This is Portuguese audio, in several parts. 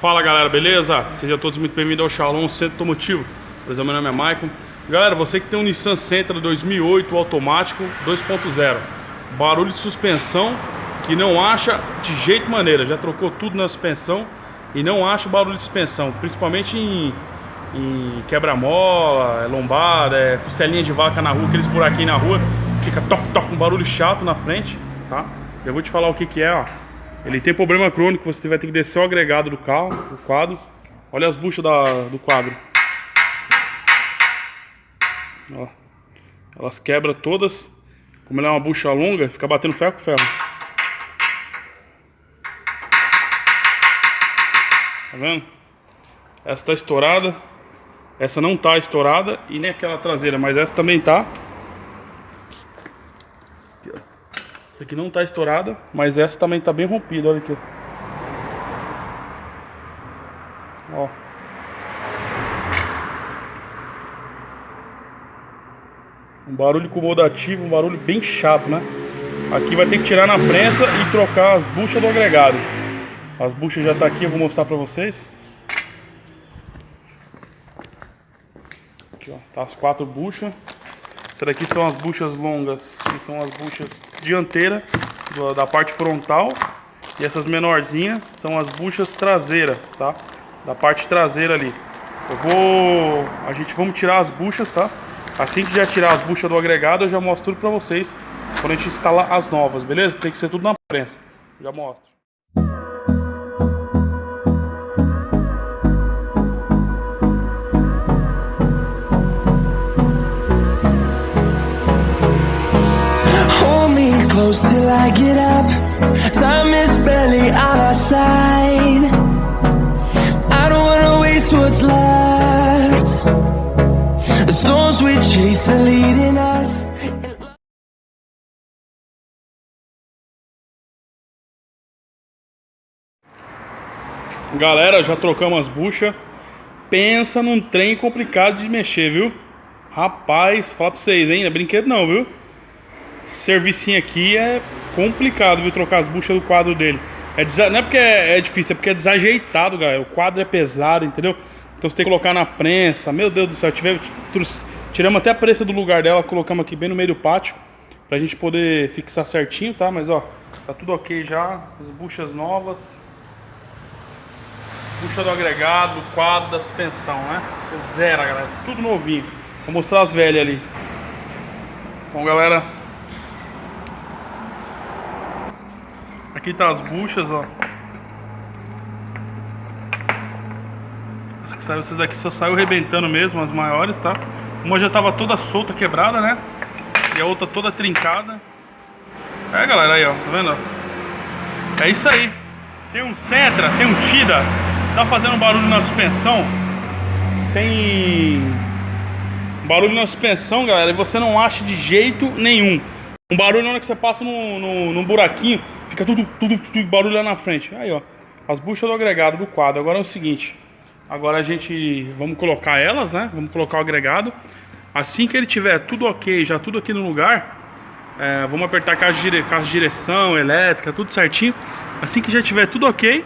Fala galera, beleza? Sejam todos muito bem-vindos ao Shalom Centro Automotivo. Meu nome é Maicon. Galera, você que tem um Nissan Sentra 2008 automático 2.0, barulho de suspensão que não acha de jeito maneira, já trocou tudo na suspensão e não acha o barulho de suspensão, principalmente em quebra-mola, lombada, costelinha de vaca na rua, aqueles buraquinhos na rua, fica toc, um barulho chato na frente, tá? Eu vou te falar o que é, ó. Ele tem problema crônico, você vai ter que descer o agregado do carro, o quadro. Olha as buchas do quadro. Ó. Elas quebram todas. Como ela é uma bucha longa, fica batendo ferro com ferro. Tá vendo? Essa tá estourada. Essa não tá estourada e nem aquela traseira, mas essa também tá. Essa aqui não tá estourada, mas essa também tá bem rompida, olha aqui. Ó. Um barulho incomodativo, um barulho bem chato, né? Aqui vai ter que tirar na prensa e trocar as buchas do agregado. As buchas já tá aqui, eu vou mostrar pra vocês. Aqui, ó, tá as 4 buchas. Essas daqui são as buchas longas, que são as buchas dianteiras da parte frontal. E essas menorzinhas são as buchas traseiras, tá? Da parte traseira ali. Vamos tirar as buchas, tá? Assim que já tirar as buchas do agregado, eu já mostro tudo pra vocês quando a gente instalar as novas, beleza? Tem que ser tudo na prensa. Já mostro. Close till I get up. Time is barely on our side. I don't wanna waste what's left. The storms we chase are leading us. Galera, já trocamos as buchas. Pensa num trem complicado de mexer, viu? Rapaz, fala pra vocês, hein? Não é brinquedo não, viu? Servicinho aqui é complicado, viu? Trocar as buchas do quadro dele. Não é porque é difícil, é porque é desajeitado, galera. O quadro é pesado, entendeu? Então você tem que colocar na prensa. Meu Deus do céu, tiramos até a prensa do lugar dela, colocamos aqui bem no meio do pátio pra gente poder fixar certinho, tá? Mas ó, tá tudo ok já. As buchas novas. Bucha do agregado, do quadro, da suspensão, né? Zero, galera. Tudo novinho. Vou mostrar as velhas ali. Bom, galera, aqui tá as buchas, ó. Essas daqui só saiu arrebentando mesmo, as maiores, tá? Uma já tava toda solta, quebrada, né? E a outra toda trincada. É, galera, aí, ó, tá vendo? É isso aí. Tem um Sentra, tem um Tida. Tá fazendo barulho na suspensão. Barulho na suspensão, galera, e você não acha de jeito nenhum. Um barulho na hora que você passa num buraquinho, fica tudo barulho lá na frente. Aí, ó, as buchas do agregado do quadro. Agora é o seguinte, agora vamos colocar elas, né? Vamos colocar o agregado. Assim que ele tiver tudo ok, já tudo aqui no lugar, vamos apertar a caixa de direção, elétrica, tudo certinho. Assim que já tiver tudo ok,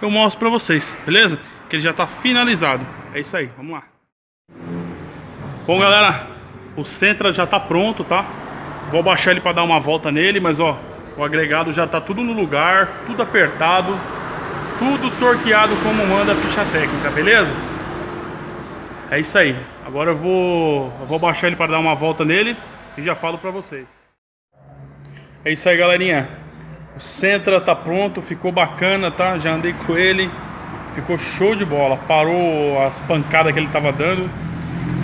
eu mostro pra vocês, beleza? Que ele já tá finalizado. É isso aí, vamos lá. Bom, galera, o Sentra já tá pronto, tá? Vou baixar ele para dar uma volta nele, mas ó, o agregado já tá tudo no lugar, tudo apertado, tudo torqueado como manda a ficha técnica, beleza? É isso aí. Agora eu vou baixar ele para dar uma volta nele e já falo para vocês. É isso aí, galerinha. O Sentra tá pronto, ficou bacana, tá? Já andei com ele, ficou show de bola. Parou as pancadas que ele tava dando.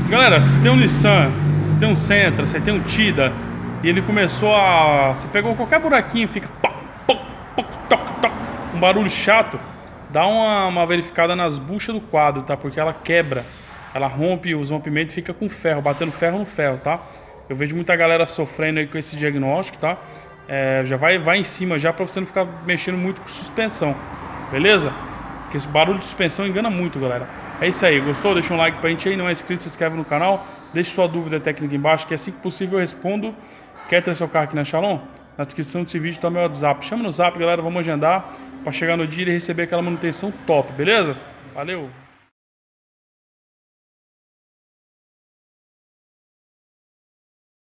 Galera, se tem um Nissan, se tem um Sentra, se tem um Tida e ele começou você pegou qualquer buraquinho, fica um barulho chato, dá uma verificada nas buchas do quadro, tá? Porque ela quebra, ela rompe os rompimentos e fica com ferro, batendo ferro no ferro, tá? Eu vejo muita galera sofrendo aí com esse diagnóstico, tá? Já vai em cima já pra você não ficar mexendo muito com suspensão, beleza? Porque esse barulho de suspensão engana muito, galera. É isso aí, gostou? Deixa um like pra gente aí, não é inscrito, se inscreve no canal. Deixe sua dúvida técnica embaixo, que assim que possível eu respondo. Quer ter seu carro aqui na Shalom? Na descrição desse vídeo tá meu WhatsApp. Chama no Zap, galera, vamos agendar. pra chegar no dia e receber aquela manutenção top, beleza? Valeu!